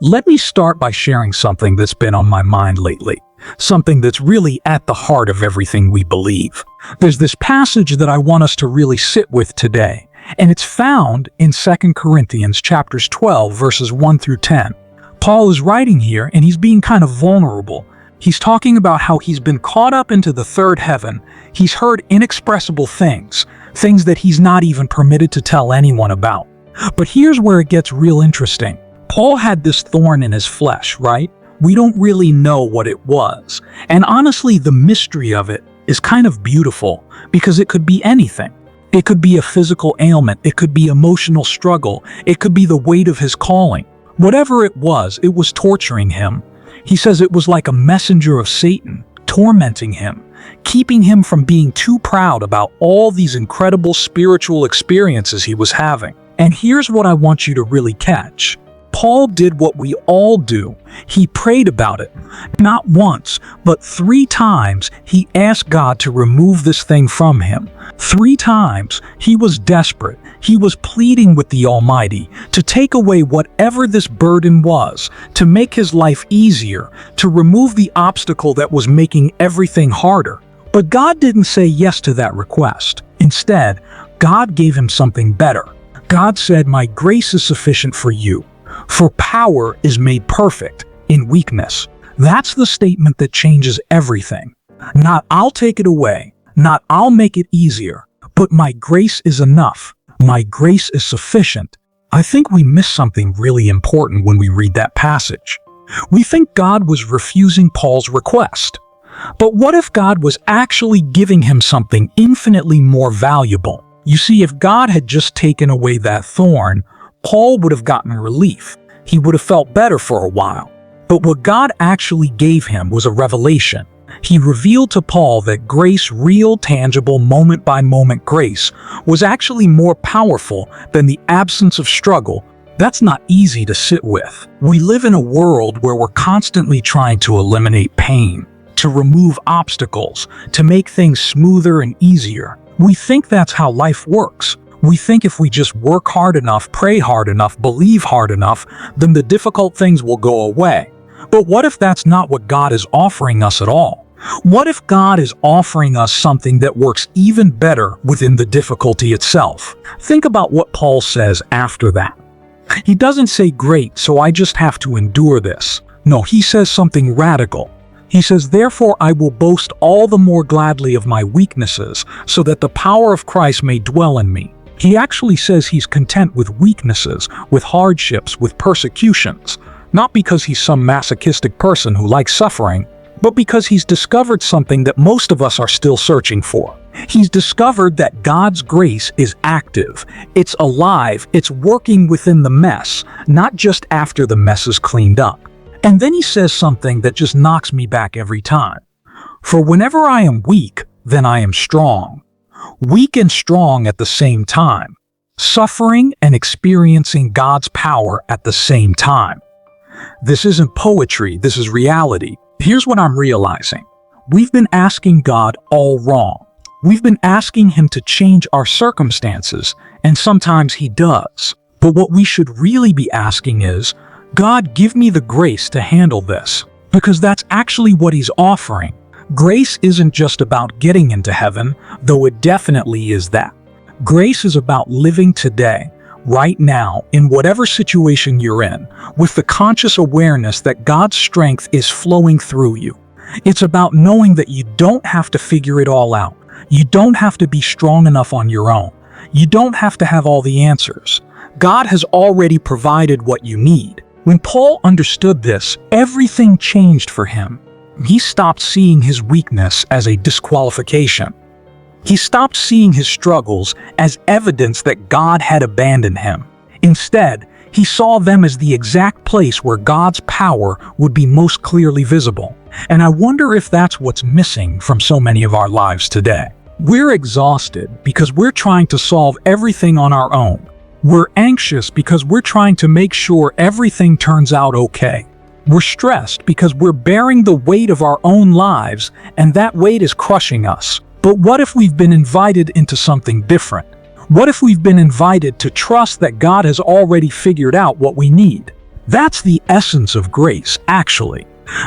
Let me start by sharing something that's been on my mind lately. Something that's really at the heart of everything we believe. There's this passage that I want us to really sit with today, and it's found in 2 Corinthians chapters 12, verses 1 through 10. Paul is writing here, and he's being kind of vulnerable. He's talking about how he's been caught up into the third heaven. He's heard inexpressible things that he's not even permitted to tell anyone about. But here's where it gets real interesting. Paul had this thorn in his flesh, right? We don't really know what it was. And honestly, the mystery of it is kind of beautiful because it could be anything. It could be a physical ailment. It could be emotional struggle. It could be the weight of his calling. Whatever it was torturing him. He says it was like a messenger of Satan, tormenting him, keeping him from being too proud about all these incredible spiritual experiences he was having. And here's what I want you to really catch. Paul did what we all do. He prayed about it. Not once, but 3 times he asked God to remove this thing from him. 3 times he was desperate. He was pleading with the Almighty to take away whatever this burden was, to make his life easier, to remove the obstacle that was making everything harder. But God didn't say yes to that request. Instead, God gave him something better. God said, "My grace is sufficient for you. For power is made perfect in weakness." That's the statement that changes everything. Not "I'll take it away," not "I'll make it easier," but "my grace is enough. My grace is sufficient." I think we miss something really important when we read that passage. We think God was refusing Paul's request. But what if God was actually giving him something infinitely more valuable? You see, if God had just taken away that thorn, Paul would have gotten relief. He would have felt better for a while. But what God actually gave him was a revelation. He revealed to Paul that grace, real, tangible, moment-by-moment grace, was actually more powerful than the absence of struggle. That's not easy to sit with. We live in a world where we're constantly trying to eliminate pain, to remove obstacles, to make things smoother and easier. We think that's how life works. We think if we just work hard enough, pray hard enough, believe hard enough, then the difficult things will go away. But what if that's not what God is offering us at all? What if God is offering us something that works even better within the difficulty itself? Think about what Paul says after that. He doesn't say, "Great, so I just have to endure this." No, he says something radical. He says, "Therefore I will boast all the more gladly of my weaknesses, so that the power of Christ may dwell in me." He actually says he's content with weaknesses, with hardships, with persecutions, not because he's some masochistic person who likes suffering, but because he's discovered something that most of us are still searching for. He's discovered that God's grace is active, it's alive, it's working within the mess, not just after the mess is cleaned up. And then he says something that just knocks me back every time. "For whenever I am weak, then I am strong." Weak and strong at the same time. Suffering and experiencing God's power at the same time. This isn't poetry, this is reality. Here's what I'm realizing. We've been asking God all wrong. We've been asking Him to change our circumstances, and sometimes He does. But what we should really be asking is, "God, give me the grace to handle this." Because that's actually what He's offering. Grace isn't just about getting into heaven, though it definitely is that. Grace is about living today, right now, in whatever situation you're in, with the conscious awareness that God's strength is flowing through you. It's about knowing that you don't have to figure it all out. You don't have to be strong enough on your own. You don't have to have all the answers. God has already provided what you need. When Paul understood this, everything changed for him. He stopped seeing his weakness as a disqualification. He stopped seeing his struggles as evidence that God had abandoned him. Instead, he saw them as the exact place where God's power would be most clearly visible. And I wonder if that's what's missing from so many of our lives today. We're exhausted because we're trying to solve everything on our own. We're anxious because we're trying to make sure everything turns out okay. We're stressed because we're bearing the weight of our own lives, and that weight is crushing us. But what if we've been invited into something different? What if we've been invited to trust that God has already figured out what we need? That's the essence of grace, actually.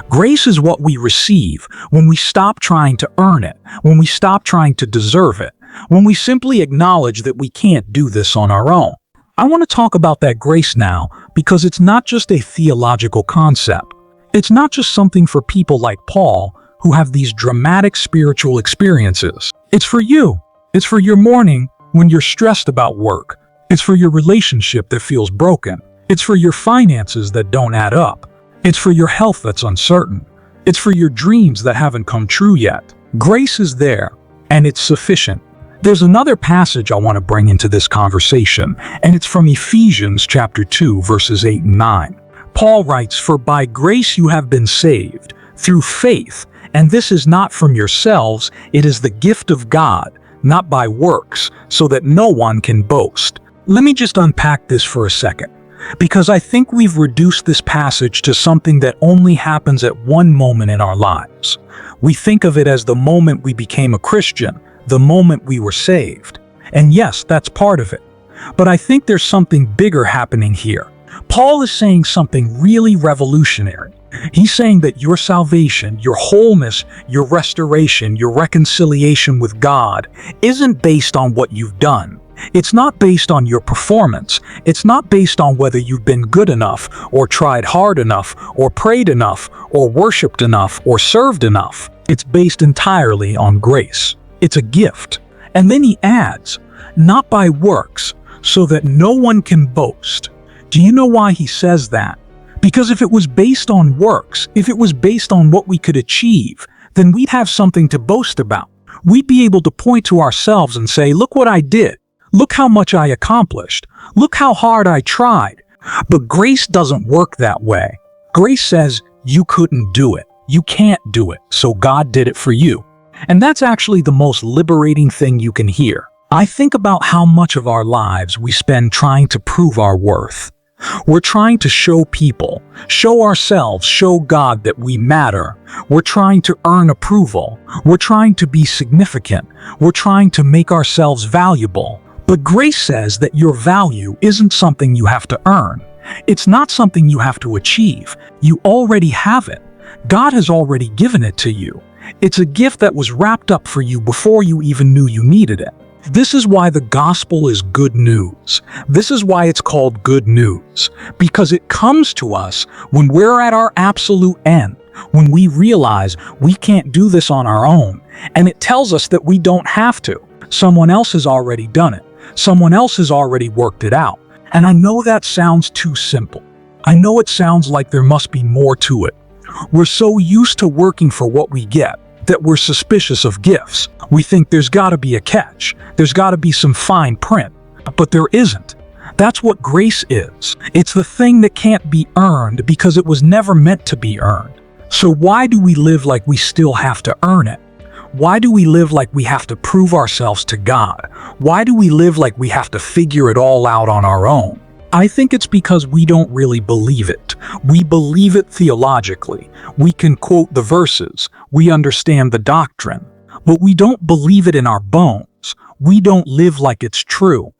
Grace is what we receive when we stop trying to earn it, when we stop trying to deserve it, when we simply acknowledge that we can't do this on our own. I want to talk about that grace now because it's not just a theological concept. It's not just something for people like Paul who have these dramatic spiritual experiences. It's for you. It's for your morning when you're stressed about work. It's for your relationship that feels broken. It's for your finances that don't add up. It's for your health that's uncertain. It's for your dreams that haven't come true yet. Grace is there, and it's sufficient. There's another passage I want to bring into this conversation, and it's from Ephesians chapter 2, verses 8 and 9. Paul writes, "For by grace you have been saved, through faith, and this is not from yourselves, it is the gift of God, not by works, so that no one can boast." Let me just unpack this for a second, because I think we've reduced this passage to something that only happens at one moment in our lives. We think of it as the moment we became a Christian, the moment we were saved. And yes, that's part of it. But I think there's something bigger happening here. Paul is saying something really revolutionary. He's saying that your salvation, your wholeness, your restoration, your reconciliation with God isn't based on what you've done. It's not based on your performance. It's not based on whether you've been good enough, or tried hard enough, or prayed enough, or worshiped enough, or served enough. It's based entirely on grace. It's a gift. And then he adds, not by works, so that no one can boast. Do you know why he says that? Because if it was based on works, if it was based on what we could achieve, then we'd have something to boast about. We'd be able to point to ourselves and say, look what I did. Look how much I accomplished. Look how hard I tried. But grace doesn't work that way. Grace says you couldn't do it. You can't do it, so God did it for you. And that's actually the most liberating thing you can hear. I think about how much of our lives we spend trying to prove our worth. We're trying to show people, show ourselves, show God that we matter. We're trying to earn approval. We're trying to be significant. We're trying to make ourselves valuable. But grace says that your value isn't something you have to earn. It's not something you have to achieve. You already have it. God has already given it to you. It's a gift that was wrapped up for you before you even knew you needed it. This is why the gospel is good news. This is why it's called good news. Because it comes to us when we're at our absolute end, when we realize we can't do this on our own, and it tells us that we don't have to. Someone else has already done it. Someone else has already worked it out. And I know that sounds too simple. I know it sounds like there must be more to it. We're so used to working for what we get that we're suspicious of gifts. We think there's got to be a catch. There's got to be some fine print. But there isn't. That's what grace is. It's the thing that can't be earned because it was never meant to be earned. So why do we live like we still have to earn it? Why do we live like we have to prove ourselves to God? Why do we live like we have to figure it all out on our own? I think it's because we don't really believe it. We believe it theologically. We can quote the verses. We understand the doctrine. But we don't believe it in our bones. We don't live like it's true.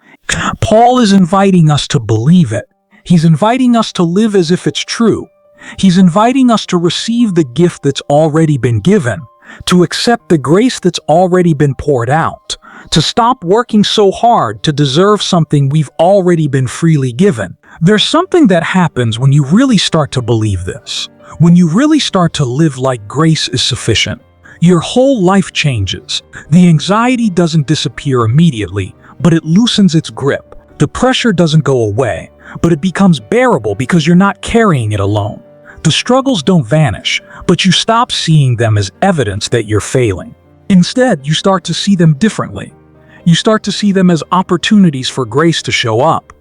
Paul is inviting us to believe it. He's inviting us to live as if it's true. He's inviting us to receive the gift that's already been given, to accept the grace that's already been poured out, to stop working so hard to deserve something we've already been freely given. There's something that happens when you really start to believe this. When you really start to live like grace is sufficient. Your whole life changes. The anxiety doesn't disappear immediately, but it loosens its grip. The pressure doesn't go away, but it becomes bearable because you're not carrying it alone. The struggles don't vanish, but you stop seeing them as evidence that you're failing. Instead, you start to see them differently. You start to see them as opportunities for grace to show up.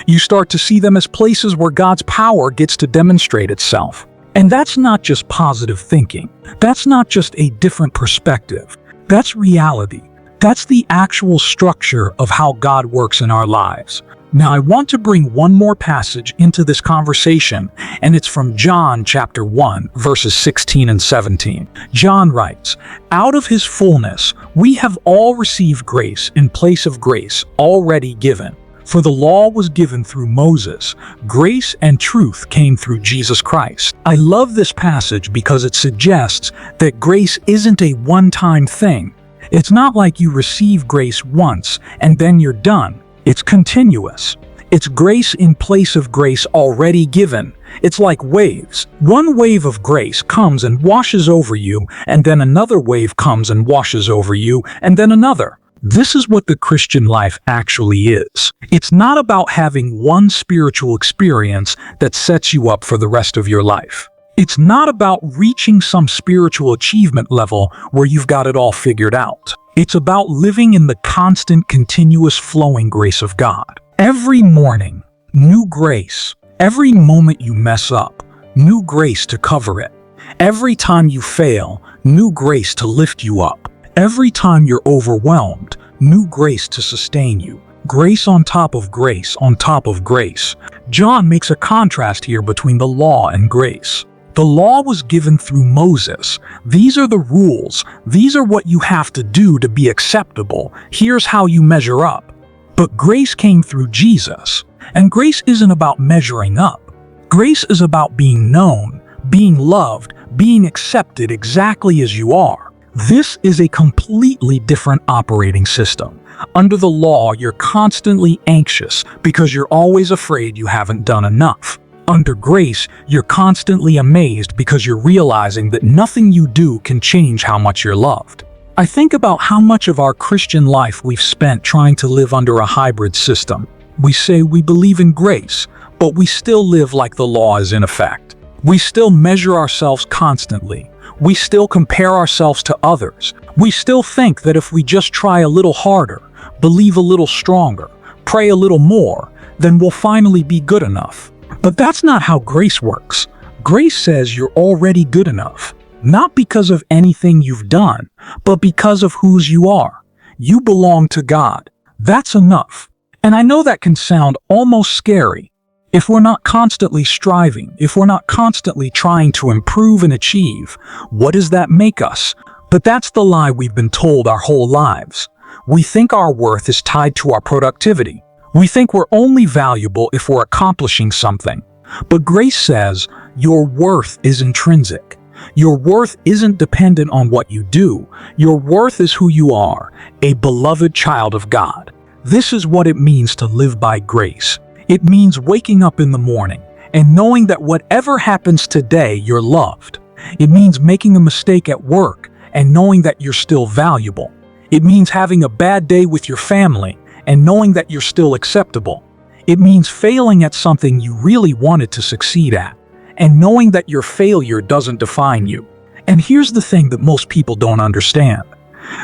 You start to see them as places where God's power gets to demonstrate itself. And that's not just positive thinking. That's not just a different perspective. That's reality. That's the actual structure of how God works in our lives. Now, I want to bring one more passage into this conversation, and it's from John chapter 1, verses 16 and 17. John writes, "Out of his fullness, we have all received grace in place of grace already given. For the law was given through Moses, grace and truth came through Jesus Christ. I love this passage because it suggests that grace isn't a one-time thing. It's not like you receive grace once and then you're done. It's continuous. It's grace in place of grace already given. It's like waves. One wave of grace comes and washes over you, and then another wave comes and washes over you, and then another. This is what the Christian life actually is. It's not about having one spiritual experience that sets you up for the rest of your life. It's not about reaching some spiritual achievement level where you've got it all figured out. It's about living in the constant, continuous flowing grace of God. Every morning, new grace. Every moment you mess up, new grace to cover it. Every time you fail, new grace to lift you up. Every time you're overwhelmed, new grace to sustain you. Grace on top of grace on top of grace. John makes a contrast here between the law and grace. The law was given through Moses. These are the rules. These are what you have to do to be acceptable. Here's how you measure up. But grace came through Jesus. And grace isn't about measuring up. Grace is about being known, being loved, being accepted exactly as you are. This is a completely different operating system. Under the law, you're constantly anxious because you're always afraid you haven't done enough. Under grace, you're constantly amazed because you're realizing that nothing you do can change how much you're loved. I think about how much of our Christian life we've spent trying to live under a hybrid system. We say we believe in grace, but we still live like the law is in effect. We still measure ourselves constantly. We still compare ourselves to others. We still think that if we just try a little harder, believe a little stronger, pray a little more, then we'll finally be good enough. But that's not how grace works. Grace says you're already good enough, not because of anything you've done, but because of whose you are. You belong to God. That's enough. And I know that can sound almost scary. If we're not constantly striving, if we're not constantly trying to improve and achieve, what does that make us? But that's the lie we've been told our whole lives. We think our worth is tied to our productivity. We think we're only valuable if we're accomplishing something. But grace says your worth is intrinsic. Your worth isn't dependent on what you do. Your worth is who you are, a beloved child of God. This is what it means to live by grace. It means waking up in the morning and knowing that whatever happens today, you're loved. It means making a mistake at work and knowing that you're still valuable. It means having a bad day with your family and knowing that you're still acceptable. It means failing at something you really wanted to succeed at and knowing that your failure doesn't define you. And here's the thing that most people don't understand.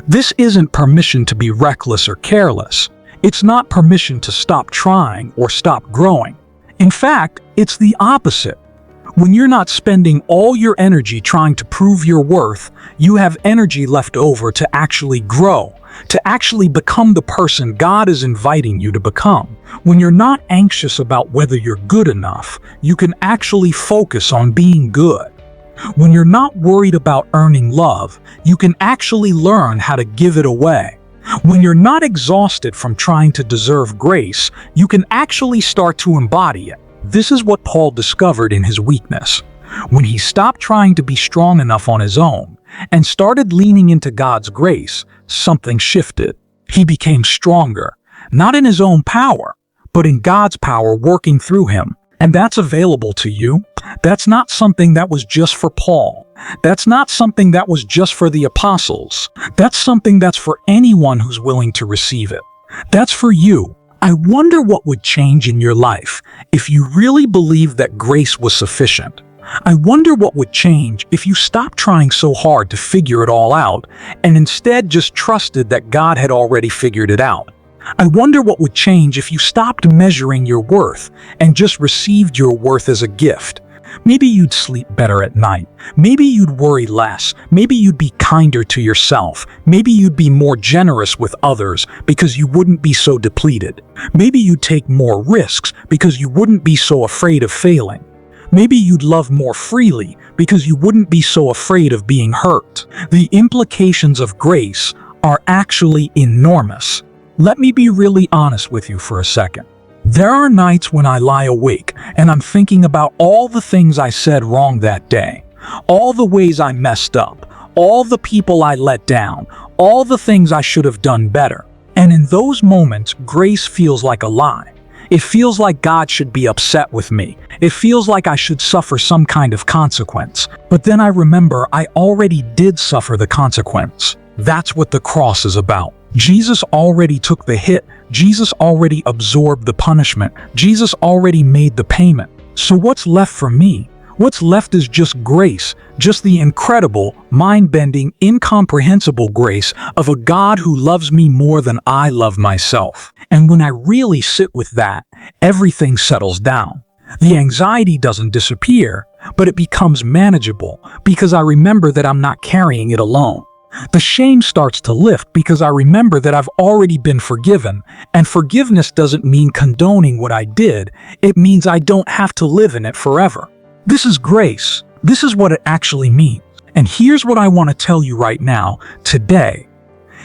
This isn't permission to be reckless or careless. It's not permission to stop trying or stop growing. In fact, it's the opposite. When you're not spending all your energy trying to prove your worth, you have energy left over to actually grow, to actually become the person God is inviting you to become. When you're not anxious about whether you're good enough, you can actually focus on being good. When you're not worried about earning love, you can actually learn how to give it away. When you're not exhausted from trying to deserve grace, you can actually start to embody it. This is what Paul discovered in his weakness. When he stopped trying to be strong enough on his own and started leaning into God's grace, something shifted. He became stronger, not in his own power, but in God's power working through him. And that's available to you. That's not something that was just for Paul. That's not something that was just for the apostles. That's something that's for anyone who's willing to receive it. That's for you. I wonder what would change in your life if you really believed that grace was sufficient. I wonder what would change if you stopped trying so hard to figure it all out and instead just trusted that God had already figured it out. I wonder what would change if you stopped measuring your worth and just received your worth as a gift. Maybe you'd sleep better at night. Maybe you'd worry less. Maybe you'd be kinder to yourself. Maybe you'd be more generous with others because you wouldn't be so depleted. Maybe you'd take more risks because you wouldn't be so afraid of failing. Maybe you'd love more freely because you wouldn't be so afraid of being hurt. The implications of grace are actually enormous. Let me be really honest with you for a second. There are nights when I lie awake and I'm thinking about all the things I said wrong that day, all the ways I messed up, all the people I let down, all the things I should have done better. And in those moments, grace feels like a lie. It feels like God should be upset with me. It feels like I should suffer some kind of consequence. But then I remember I already did suffer the consequence. That's what the cross is about. Jesus already took the hit. Jesus already absorbed the punishment. Jesus already made the payment. So what's left for me? What's left is just grace, just the incredible, mind-bending, incomprehensible grace of a God who loves me more than I love myself. And when I really sit with that, everything settles down. The anxiety doesn't disappear, but it becomes manageable because I remember that I'm not carrying it alone. The shame starts to lift because I remember that I've already been forgiven, and forgiveness doesn't mean condoning what I did, it means I don't have to live in it forever. This is grace. This is what it actually means. And here's what I want to tell you right now, today.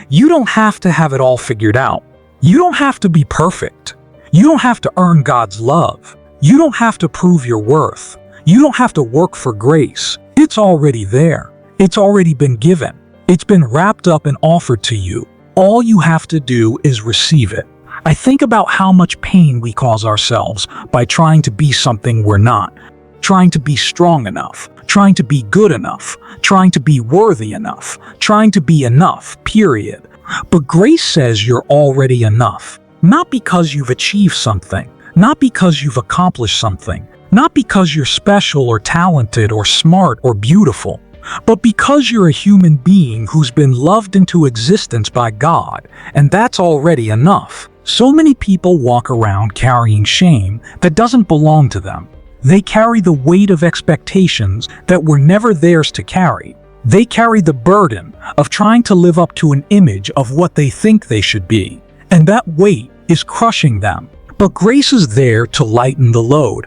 You don't have to have it all figured out. You don't have to be perfect. You don't have to earn God's love. You don't have to prove your worth. You don't have to work for grace. It's already there. It's already been given. It's been wrapped up and offered to you. All you have to do is receive it. I think about how much pain we cause ourselves by trying to be something we're not, trying to be strong enough, trying to be good enough, trying to be worthy enough, trying to be enough, period. But grace says you're already enough. Not because you've achieved something, not because you've accomplished something, not because you're special or talented or smart or beautiful, but because you're a human being who's been loved into existence by God, and that's already enough. So many people walk around carrying shame that doesn't belong to them. They carry the weight of expectations that were never theirs to carry. They carry the burden of trying to live up to an image of what they think they should be, and that weight is crushing them. But grace is there to lighten the load.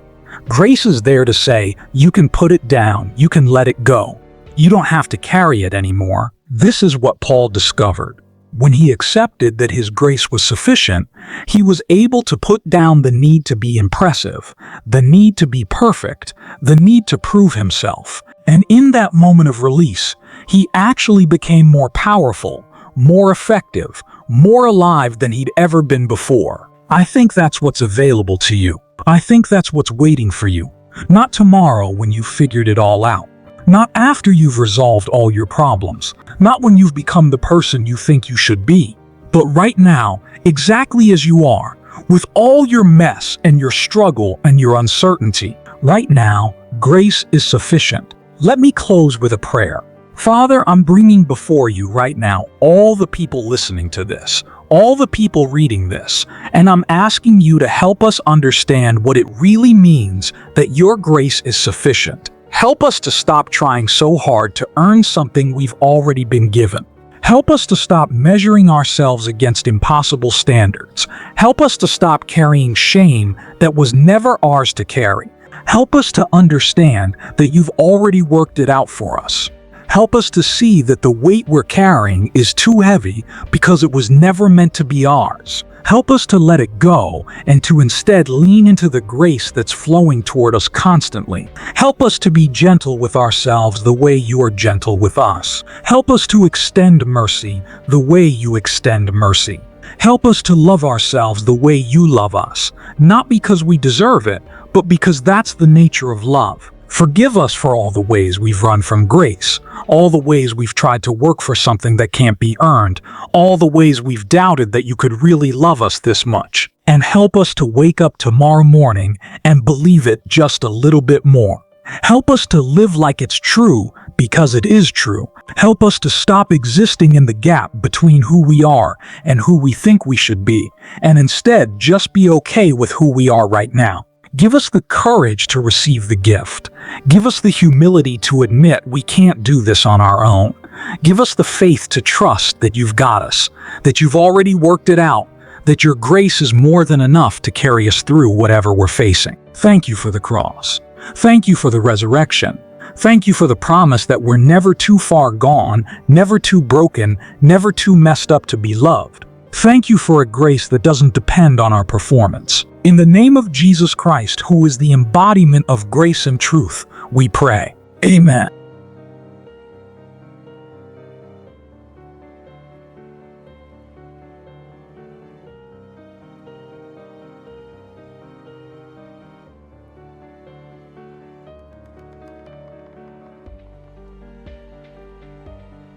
Grace is there to say, you can put it down, you can let it go. You don't have to carry it anymore. This is what Paul discovered. When he accepted that his grace was sufficient, he was able to put down the need to be impressive, the need to be perfect, the need to prove himself. And in that moment of release, he actually became more powerful, more effective, more alive than he'd ever been before. I think that's what's available to you. I think that's what's waiting for you. Not tomorrow when you've figured it all out. Not after you've resolved all your problems. Not when you've become the person you think you should be. But right now, exactly as you are, with all your mess and your struggle and your uncertainty, right now, grace is sufficient. Let me close with a prayer. Father, I'm bringing before you right now all the people listening to this, all the people reading this, and I'm asking you to help us understand what it really means that your grace is sufficient. Help us to stop trying so hard to earn something we've already been given. Help us to stop measuring ourselves against impossible standards. Help us to stop carrying shame that was never ours to carry. Help us to understand that you've already worked it out for us. Help us to see that the weight we're carrying is too heavy because it was never meant to be ours. Help us to let it go and to instead lean into the grace that's flowing toward us constantly. Help us to be gentle with ourselves the way you are gentle with us. Help us to extend mercy the way you extend mercy. Help us to love ourselves the way you love us, not because we deserve it, but because that's the nature of love. Forgive us for all the ways we've run from grace, all the ways we've tried to work for something that can't be earned, all the ways we've doubted that you could really love us this much. And help us to wake up tomorrow morning and believe it just a little bit more. Help us to live like it's true because it is true. Help us to stop existing in the gap between who we are and who we think we should be, and instead just be okay with who we are right now. Give us the courage to receive the gift. Give us the humility to admit we can't do this on our own. Give us the faith to trust that you've got us, that you've already worked it out, that your grace is more than enough to carry us through whatever we're facing. Thank you for the cross. Thank you for the resurrection. Thank you for the promise that we're never too far gone, never too broken, never too messed up to be loved. Thank you for a grace that doesn't depend on our performance. In the name of Jesus Christ, who is the embodiment of grace and truth, we pray. Amen.